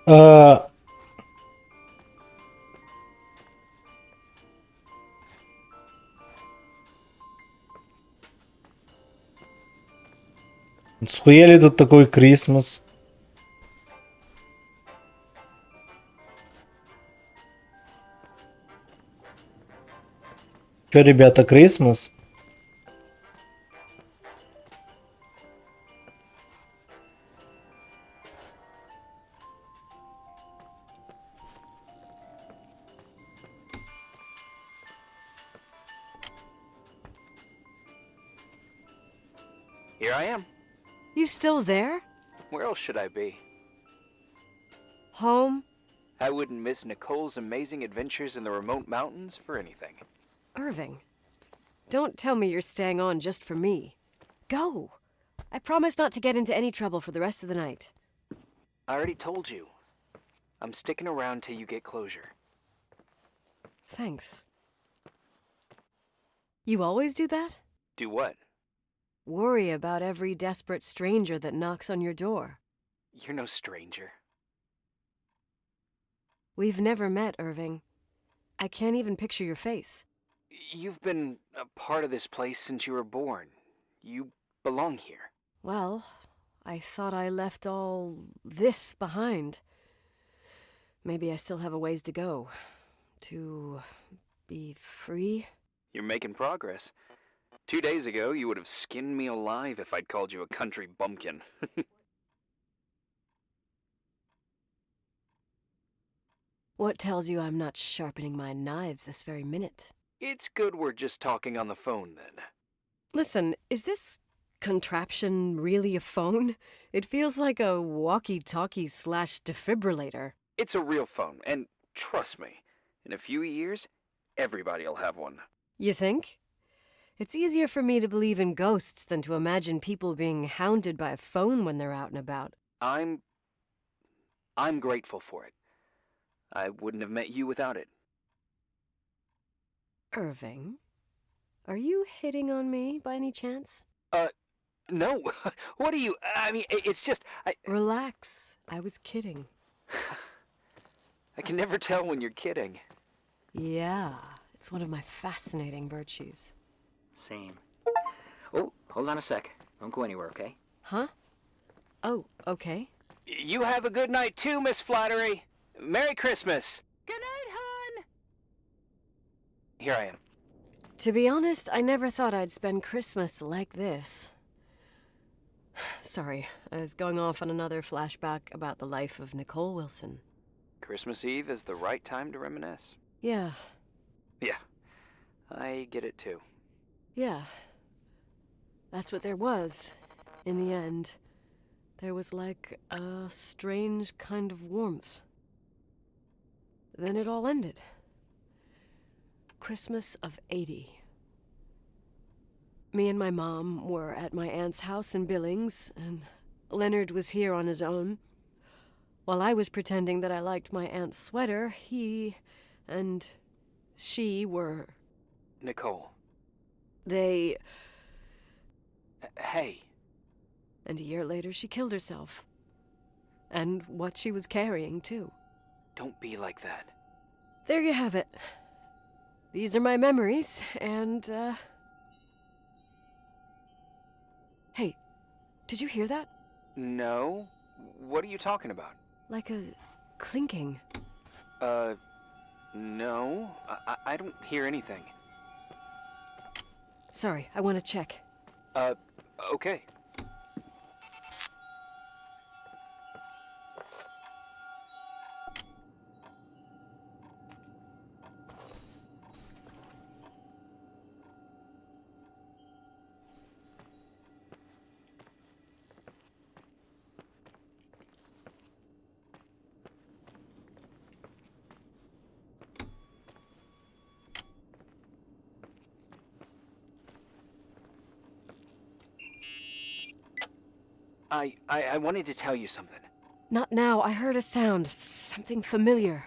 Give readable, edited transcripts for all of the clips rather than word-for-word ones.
А, Схуяли тут такой Крисмас? Чё, ребята, Крисмас? Here I am. You still there? Where else should I be? Home? I wouldn't miss Nicole's amazing adventures in the remote mountains for anything. Irving. Don't tell me you're staying on just for me. Go! I promise not to get into any trouble for the rest of the night. I already told you. I'm sticking around till you get closure. Thanks. You always do that? Do what? Worry about every desperate stranger that knocks on your door. You're no stranger. We've never met, Irving. I can't even picture your face. You've been a part of this place since you were born. You belong here. Well, I thought I left all this behind. Maybe I still have a ways to go. To be free? You're making progress. 2 days ago, you would have skinned me alive if I'd called you a country bumpkin. What tells you I'm not sharpening my knives this very minute? It's good we're just talking on the phone, then. Listen, is this contraption really a phone? It feels like a walkie-talkie / defibrillator. It's a real phone, and trust me, in a few years, everybody'll have one. You think? It's easier for me to believe in ghosts than to imagine people being hounded by a phone when they're out and about. I'm grateful for it. I wouldn't have met you without it. Irving, are you hitting on me by any chance? No. What are you... I mean, it's just... Relax. I was kidding. I can never tell when you're kidding. Yeah, it's one of my fascinating virtues. Same. Oh, hold on a sec. Don't go anywhere, okay? Huh? Oh, okay. You have a good night too, Miss Flattery. Merry Christmas. Good night, hon! Here I am. To be honest, I never thought I'd spend Christmas like this. Sorry, I was going off on another flashback about the life of Nicole Wilson. Christmas Eve is the right time to reminisce. Yeah, Yeah, I get it too. yeah. That's what there was, in the end. There was like a strange kind of warmth. Then it all ended. Christmas of '80. Me and my mom were at my aunt's house in Billings, and Leonard was here on his own. While I was pretending that I liked my aunt's sweater, he and she were... Nicole. They... Hey. And a year later, she killed herself. And what she was carrying, too. Don't be like that. There you have it. These are my memories, and, Hey, did you hear that? No? What are you talking about? Like a clinking. No. I don't hear anything. Sorry, I want to check. Okay. I wanted to tell you something. Not now. I heard a sound. Something familiar.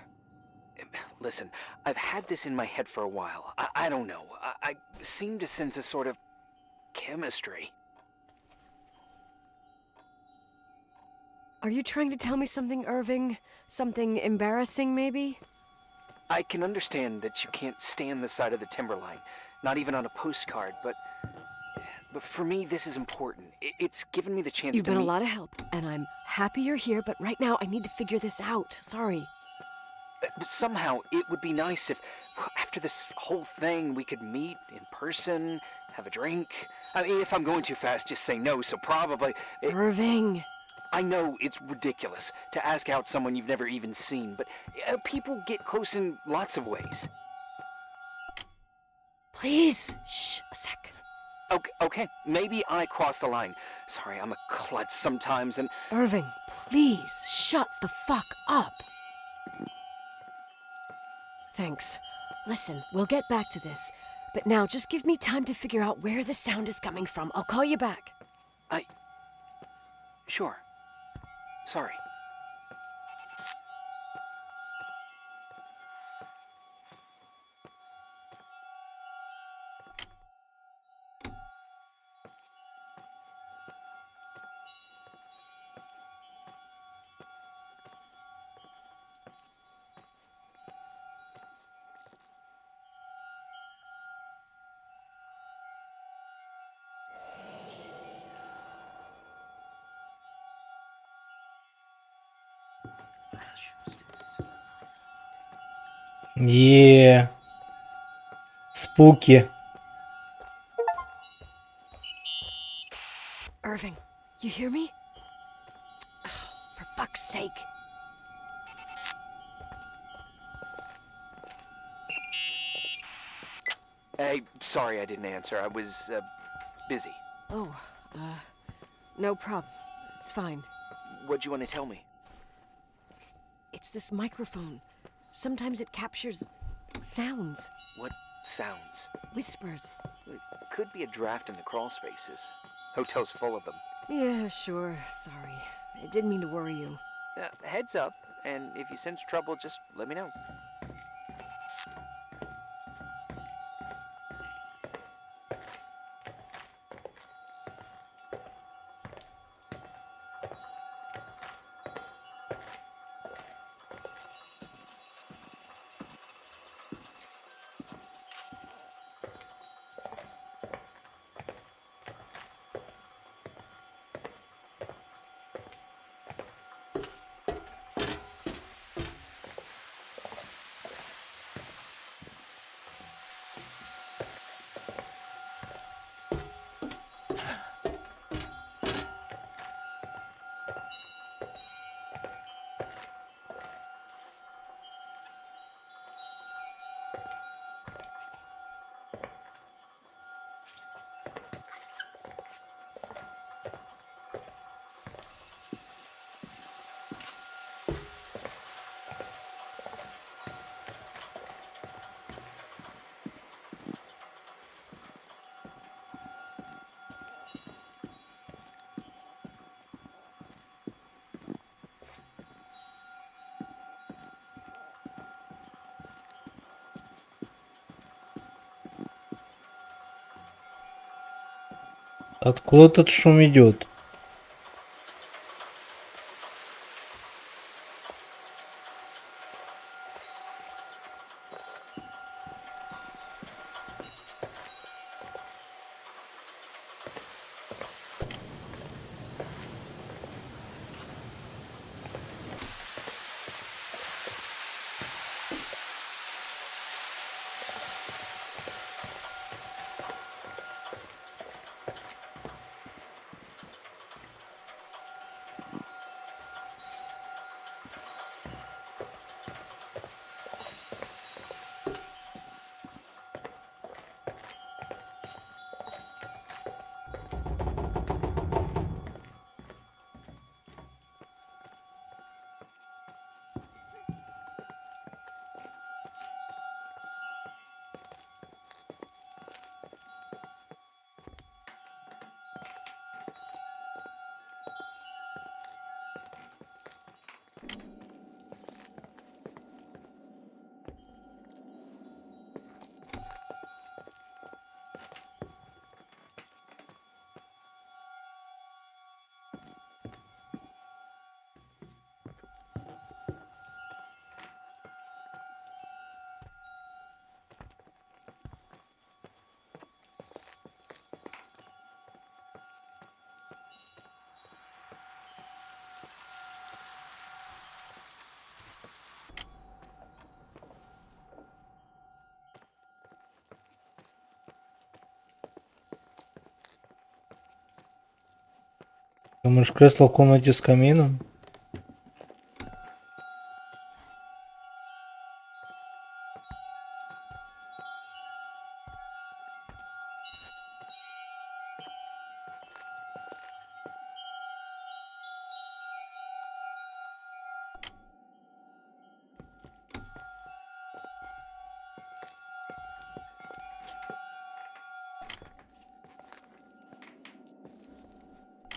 Listen, I've had this in my head for a while. I don't know. I seem to sense a sort of chemistry. Are you trying to tell me something, Irving? Something embarrassing, maybe? I can understand that you can't stand the sight of the timberline, not even on a postcard, but for me, this is important. It's given me the chance You've to been a meet... lot of help, and I'm happy you're here, but right now I need to figure this out. Sorry. But somehow, it would be nice if, after this whole thing, we could meet in person, have a drink. I mean, if I'm going too fast, just say no, so probably... Irving! I know it's ridiculous to ask out someone you've never even seen, but people get close in lots of ways. Please! Shh, a sec. Okay, maybe I crossed the line. Sorry, I'm a klutz sometimes, and... Irving, please, shut the fuck up! Thanks. Listen, we'll get back to this. But now, just give me time to figure out where the sound is coming from. I'll call you back. Sure. Sorry. Yeah. Spooky. Irving, you hear me? Oh, for fuck's sake. Hey, sorry I didn't answer. I was, busy. Oh, no problem. It's fine. What'd you want to tell me? It's this microphone. Sometimes it captures sounds, What sounds? whispers. It could be a draft in the crawl spaces. Hotel's full of them. Yeah, sure. Sorry. I didn't mean to worry you. Heads up, and if you sense trouble, just let me know. Откуда этот шум идет? Думаешь, кресло в комнате с камином?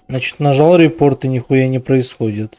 Значит, нажал репорт и нихуя не происходит.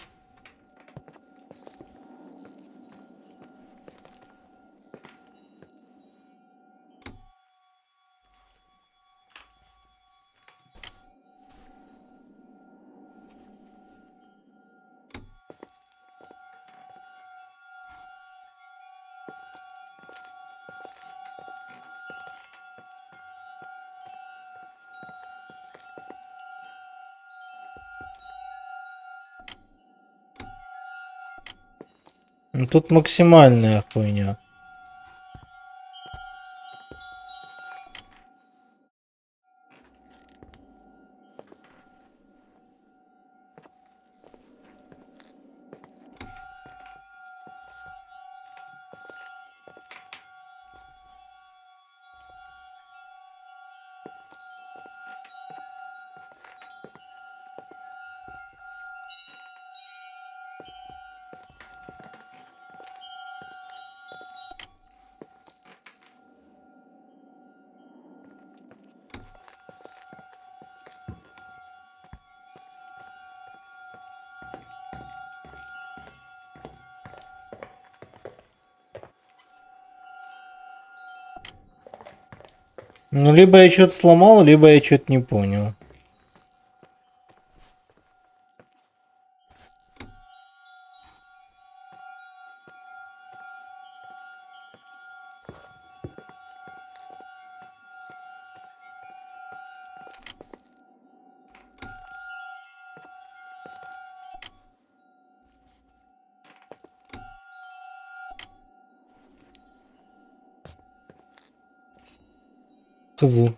Ну, тут максимальная хуйня. Ну, либо я что-то сломал, либо я что-то не понял. Хз.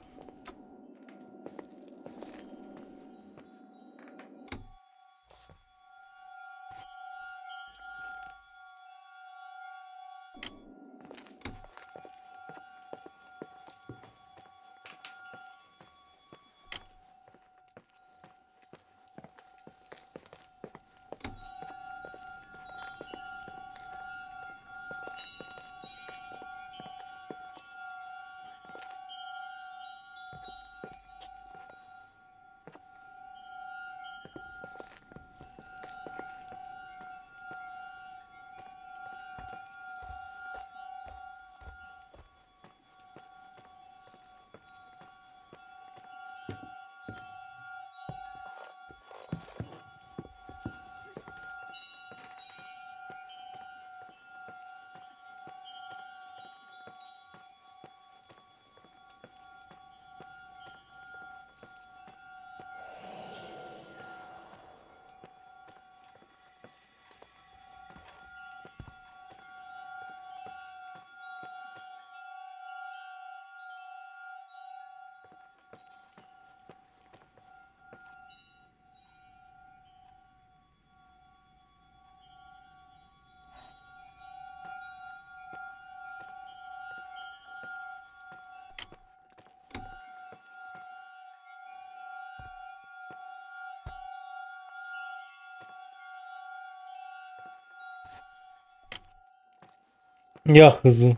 Я хз.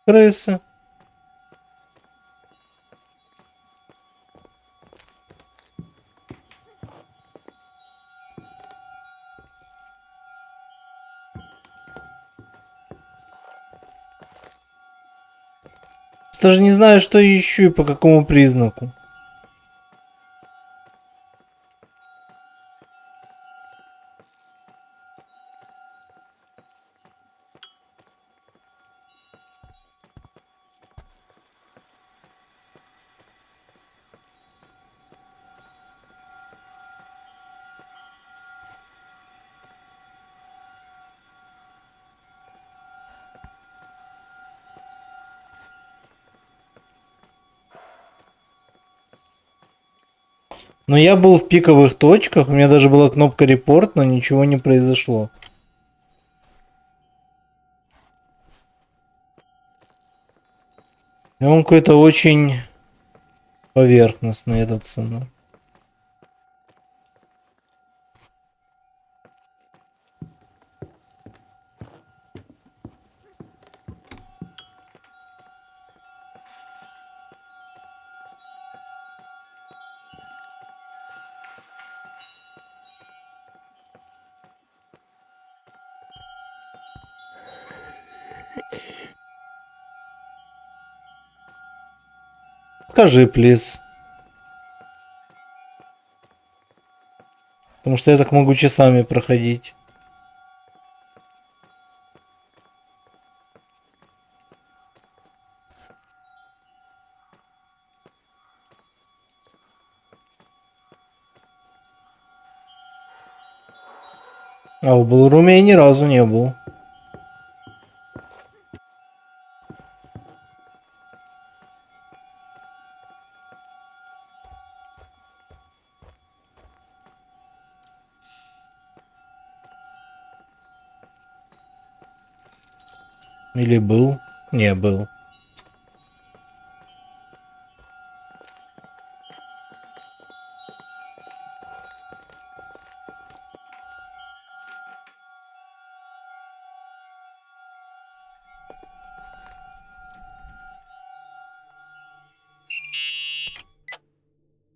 Крысы. Даже не знаю, что я ищу и по какому признаку. Но я был в пиковых точках, у меня даже была кнопка репорт, но ничего не произошло. И он какой-то очень поверхностный, этот сценарий. Скажи, плиз. Потому что я так могу часами проходить. А в Балруме я ни разу не был. Или был? Не, был.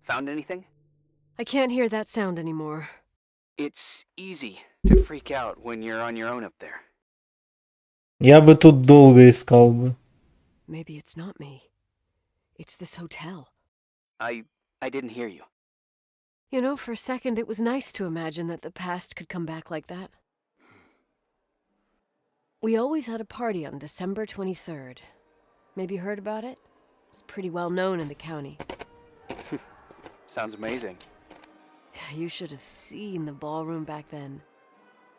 Found anything? I can't hear that sound anymore. It's easy to freak out when you're on your own up there. Я бы тут долго искал бы. Maybe it's not me. It's this hotel. I didn't hear you. You know, for a second it was nice to imagine that the past could come back like that. We always had a party on December 23rd. Maybe you heard about it? It's pretty well known in the county. Sounds amazing. You should have seen the ballroom back then.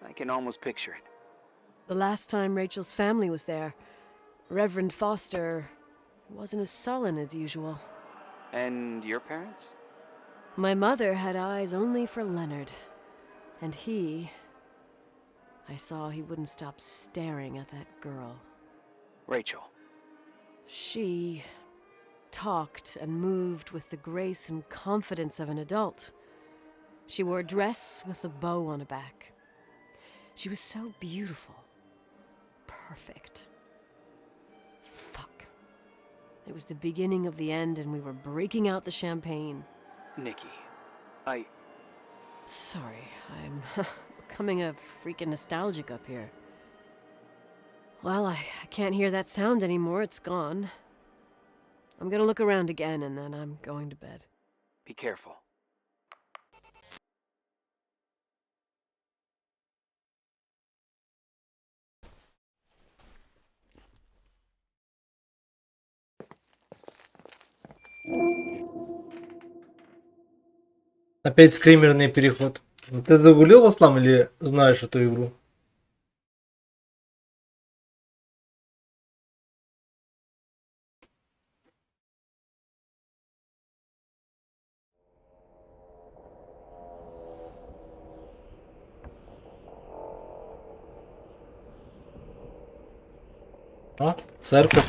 I can almost picture it. The last time Rachel's family was there, Reverend Foster wasn't as sullen as usual. And your parents? My mother had eyes only for Leonard. And I saw he wouldn't stop staring at that girl. Rachel. She talked and moved with the grace and confidence of an adult. She wore a dress with a bow on her back. She was so beautiful. Perfect. Fuck. It was the beginning of the end and we were breaking out the champagne. Nikki. Sorry, I'm becoming a freaking nostalgic up here. Well, I can't hear that sound anymore, it's gone. I'm gonna look around again and then I'm going to bed. Be careful. Опять скримерный переход. Ты загулил, Аслам, или знаешь эту игру? А? Церковь.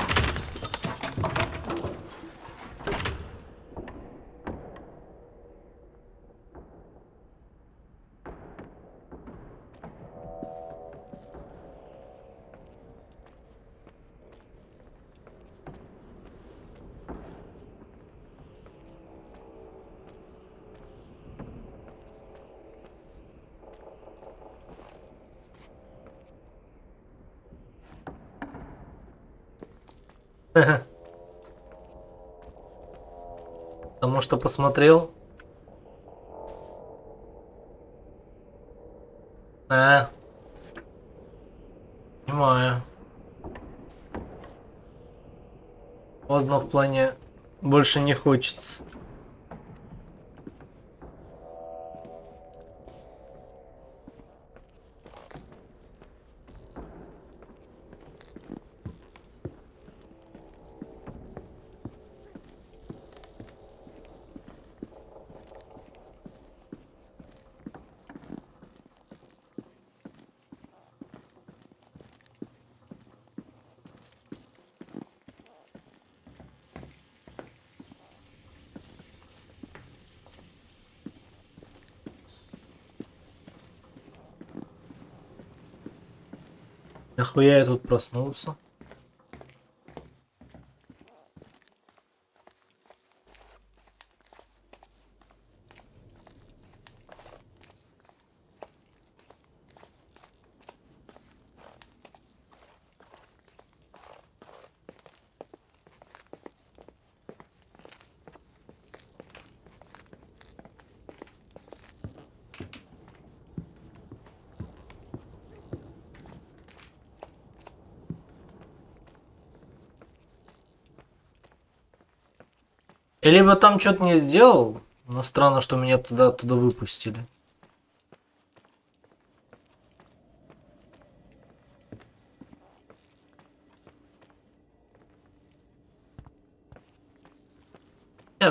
Потому что посмотрел. Понимаю. Поздно в плане больше не хочется. Нахуя я тут проснулся? Я либо там что-то не сделал, но странно, что меня оттуда выпустили.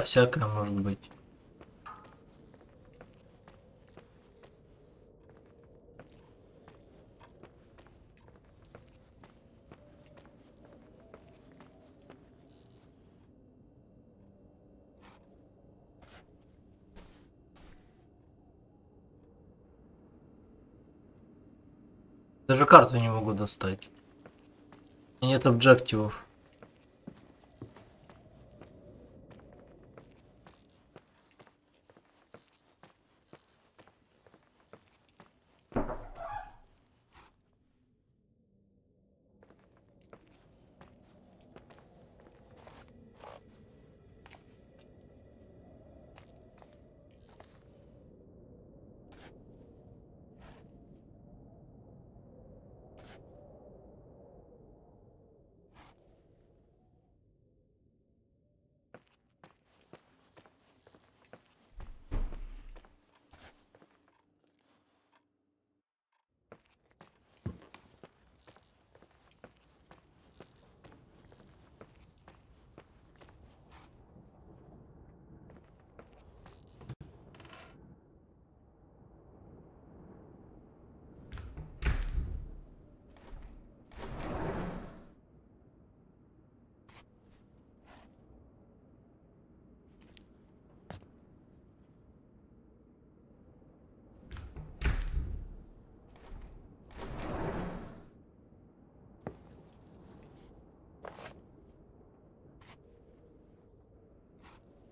Всякое может быть. Даже карту не могу достать. И нет объективов.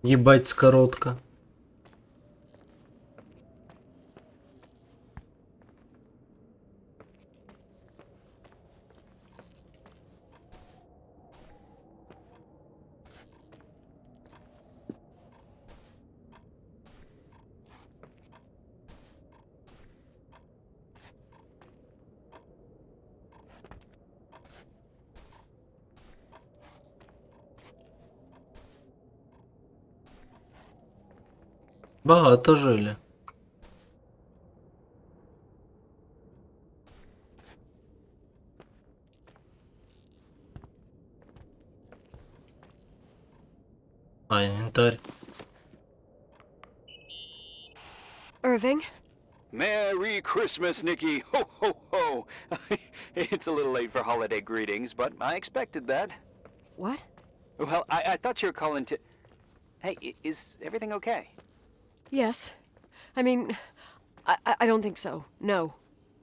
Ебать скоротка. Багато жили. Инвентарь. Irving? Merry Christmas, Nikki! Ho, ho, ho! It's a little late for holiday greetings, but I expected that. What? Well, I thought you were calling to... Hey, is everything okay? Yes. I mean, I don't think so. No.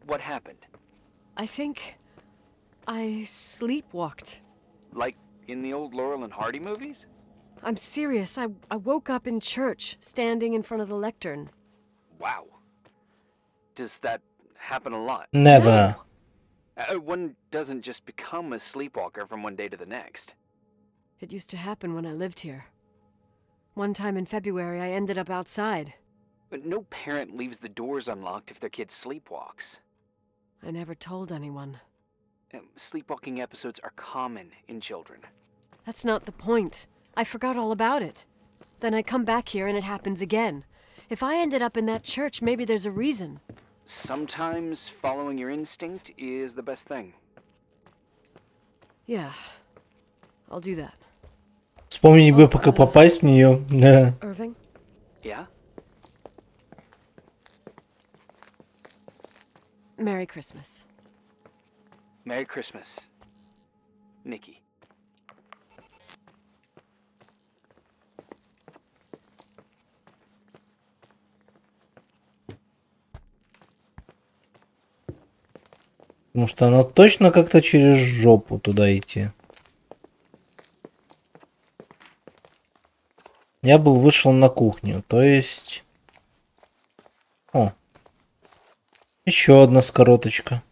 What happened? I think I sleepwalked. Like in the old Laurel and Hardy movies? I'm serious. I woke up in church, standing in front of the lectern. Wow. Does that happen a lot? Never. One doesn't just become a sleepwalker from one day to the next. It used to happen when I lived here. One time in February, I ended up outside. But no parent leaves the doors unlocked if their kid sleepwalks. I never told anyone. Sleepwalking episodes are common in children. That's not the point. I forgot all about it. Then I come back here and it happens again. If I ended up in that church, maybe there's a reason. Sometimes following your instinct is the best thing. Yeah, I'll do that. Вспомнить бы, пока попасть в нее. Да. Irving? Yeah? Merry Christmas. Merry Christmas, Nikki. Потому что оно точно как-то через жопу туда идти. Я вышел на кухню, то есть... О. Еще одна скороточка.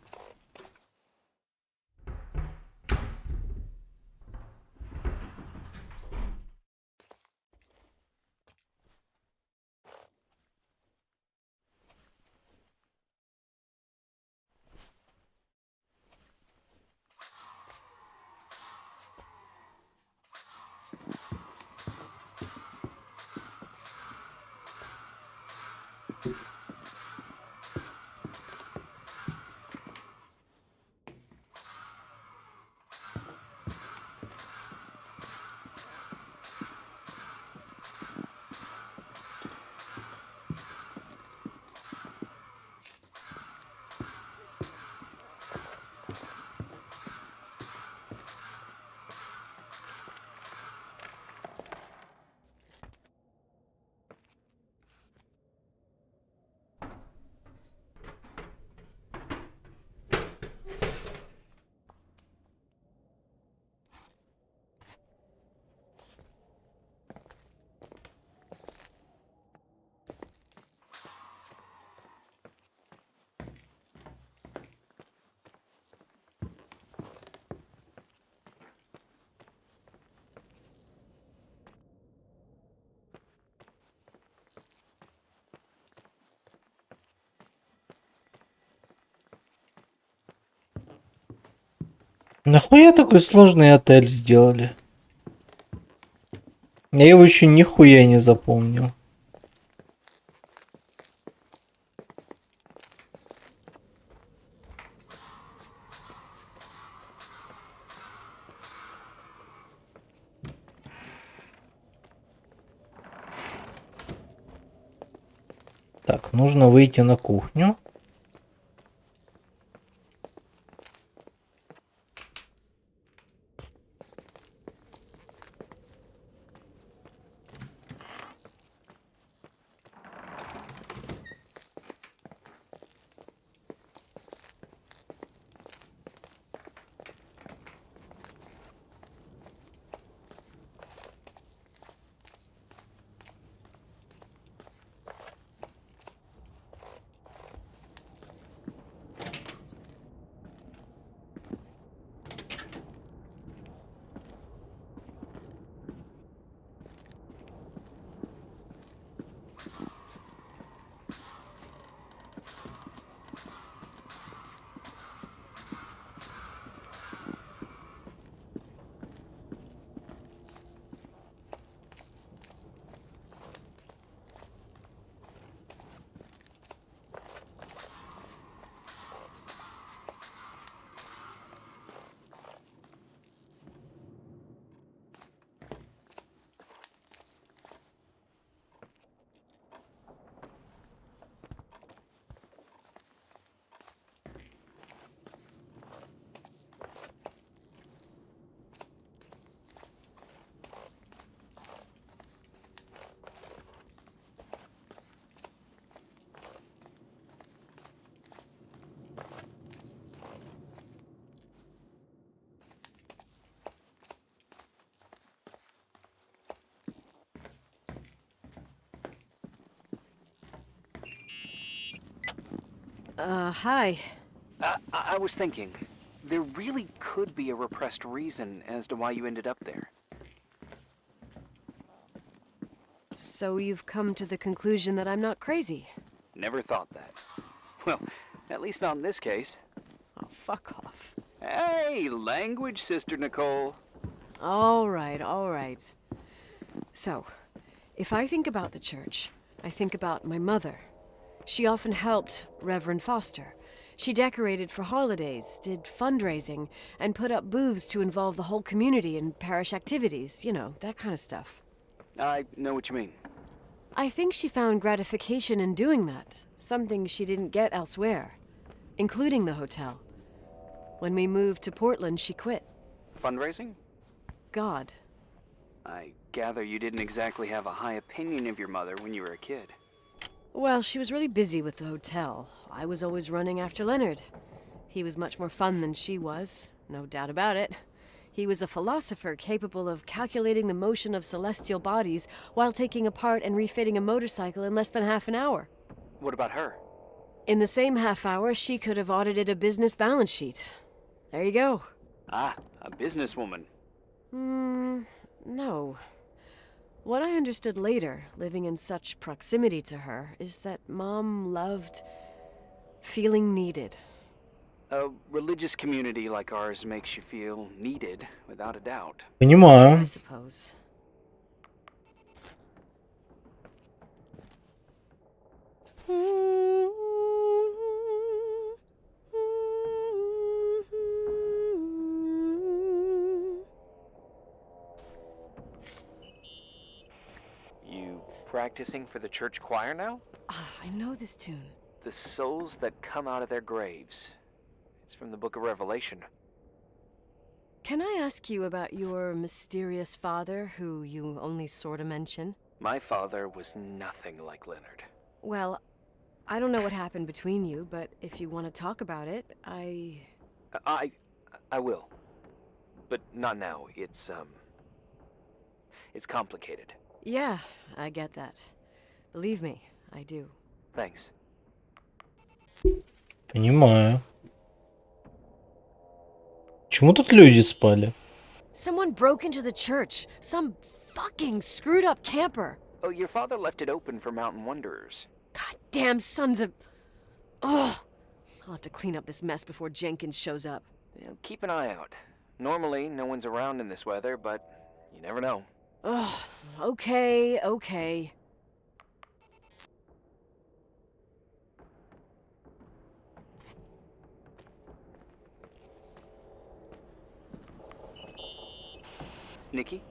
Нахуя такой сложный отель сделали? Я его еще нихуя не запомнил. Так, нужно выйти на кухню. Hi. I was thinking, there really could be a repressed reason as to why you ended up there. So you've come to the conclusion that I'm not crazy? Never thought that. Well, at least not in this case. Oh, fuck off. Hey, language, Sister Nicole. All right, all right. So, if I think about the church, I think about my mother. She often helped Reverend Foster. She decorated for holidays, did fundraising, and put up booths to involve the whole community in parish activities, you know, that kind of stuff. I know what you mean. I think she found gratification in doing that, something she didn't get elsewhere, including the hotel. When we moved to Portland, she quit. Fundraising? God. I gather you didn't exactly have a high opinion of your mother when you were a kid. Well, she was really busy with the hotel. I was always running after Leonard. He was much more fun than she was, no doubt about it. He was a philosopher capable of calculating the motion of celestial bodies while taking apart and refitting a motorcycle in less than half an hour. What about her? In the same half hour, she could have audited a business balance sheet. There you go. Ah, a businesswoman. No. What I understood later, living in such proximity to her, is that Mom loved feeling needed. A religious community like ours makes you feel needed, without a doubt. I Понимаю. suppose. You practicing for the church choir now? Ah, I know this tune. The souls that come out of their graves. It's from the book of Revelation. Can I ask you about your mysterious father, who you only sort of mention? My father was nothing like Leonard. Well, I don't know what happened between you, but if you want to talk about it, I will. But not now. It's complicated. Yeah, I get that. Believe me, I do. Thanks. Понимаю. Почему тут люди спали? Someone broke into the church. Some fucking screwed up camper. Oh, your father left it open for mountain wanderers. Goddamn sons of... Ugh. I'll have to clean up this mess before Jenkins shows up. Yeah, keep an eye out. Normally, no one's around in this weather, but you never know. Ugh. Okay. Nikki?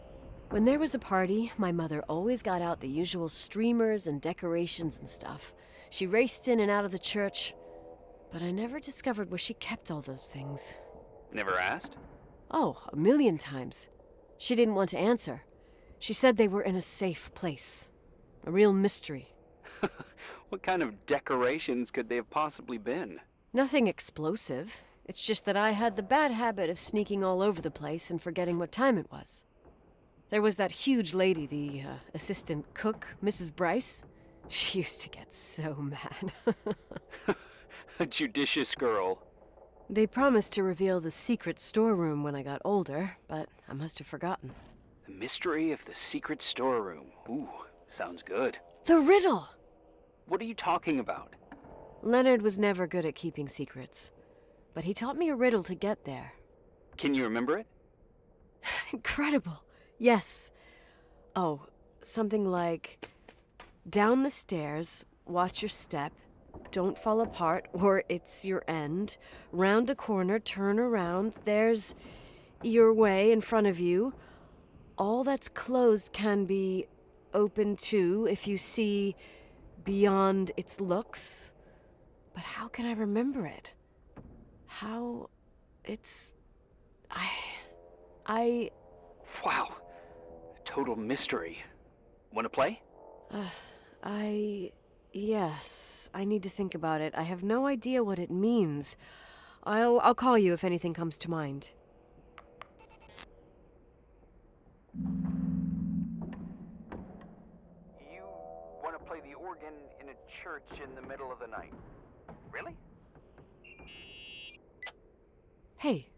When there was a party, my mother always got out the usual streamers and decorations and stuff. She raced in and out of the church, but I never discovered where she kept all those things. Never asked? Oh, 1,000,000 times. She didn't want to answer. She said they were in a safe place. A real mystery. What kind of decorations could they have possibly been? Nothing explosive. It's just that I had the bad habit of sneaking all over the place and forgetting what time it was. There was that huge lady, the assistant cook, Mrs. Bryce. She used to get so mad. A judicious girl. They promised to reveal the secret storeroom when I got older, but I must have forgotten. The mystery of the secret storeroom. Ooh, sounds good. The riddle! What are you talking about? Leonard was never good at keeping secrets, but he taught me a riddle to get there. Can you remember it? Incredible. Yes. Oh, something like, down the stairs, watch your step, don't fall apart or it's your end, round a corner, turn around, there's your way in front of you. All that's closed can be open too if you see beyond its looks. But how can I remember it? How it's... I... Wow. Total mystery. Wanna play? Yes, I need to think about it. I have no idea what it means. I'll call you if anything comes to mind. You wanna play the organ in a church in the middle of the night? Really? Hey,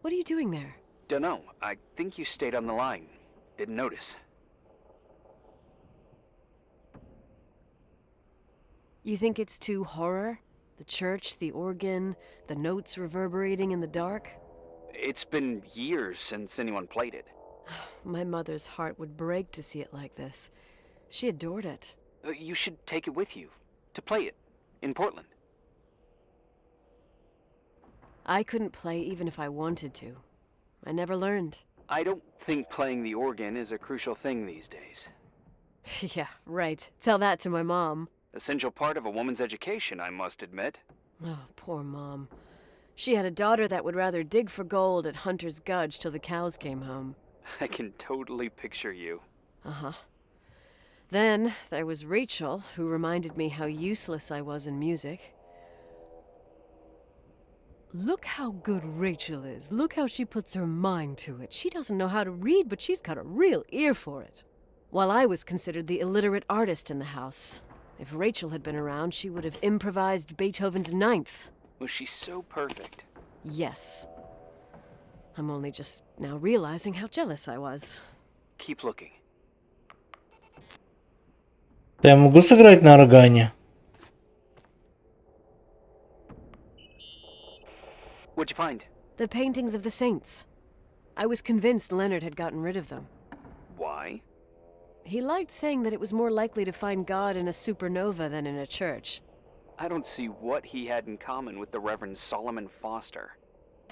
what are you doing there? Dunno. I think you stayed on the line. Didn't notice. You think it's too horror? The church, the organ, the notes reverberating in the dark? It's been years since anyone played it. My mother's heart would break to see it like this. She adored it. You should take it with you to play it in Portland. I couldn't play even if I wanted to. I never learned. I don't think playing the organ is a crucial thing these days. Yeah, right. Tell that to my mom. Essential part of a woman's education, I must admit. Oh, poor Mom. She had a daughter that would rather dig for gold at Hunter's Gulch till the cows came home. I can totally picture you. Uh-huh. Then there was Rachel, who reminded me how useless I was in music. Look how good Rachel is. Look how she puts her mind to it. She doesn't know how to read, but she's got a real ear for it. While I was considered the illiterate artist in the house. If Rachel had been around, she would have improvised Beethoven's Ninth. Was she so perfect? Yes. I'm only just now realizing how jealous I was. Keep looking. Я могу сыграть на органе? What'd you find? The paintings of the saints. I was convinced Leonard had gotten rid of them. Why? He liked saying that it was more likely to find God in a supernova than in a church. I don't see what he had in common with the Reverend Solomon Foster.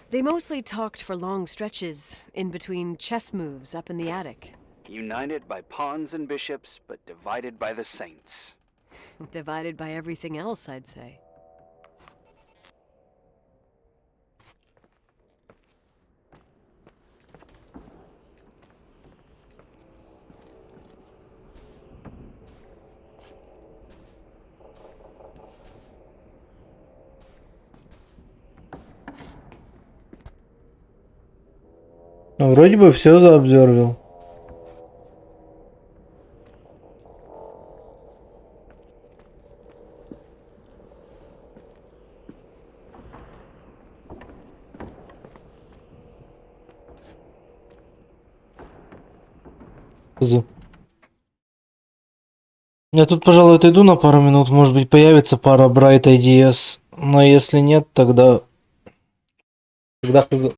They mostly talked for long stretches, in between chess moves up in the attic. United by pawns and bishops, but divided by the saints. Divided by everything else, I'd say. Ну, вроде бы все заобзервил. Я тут, пожалуй, отойду на пару минут. Может быть, появится пара Bright Ideas. Но если нет, тогда хз.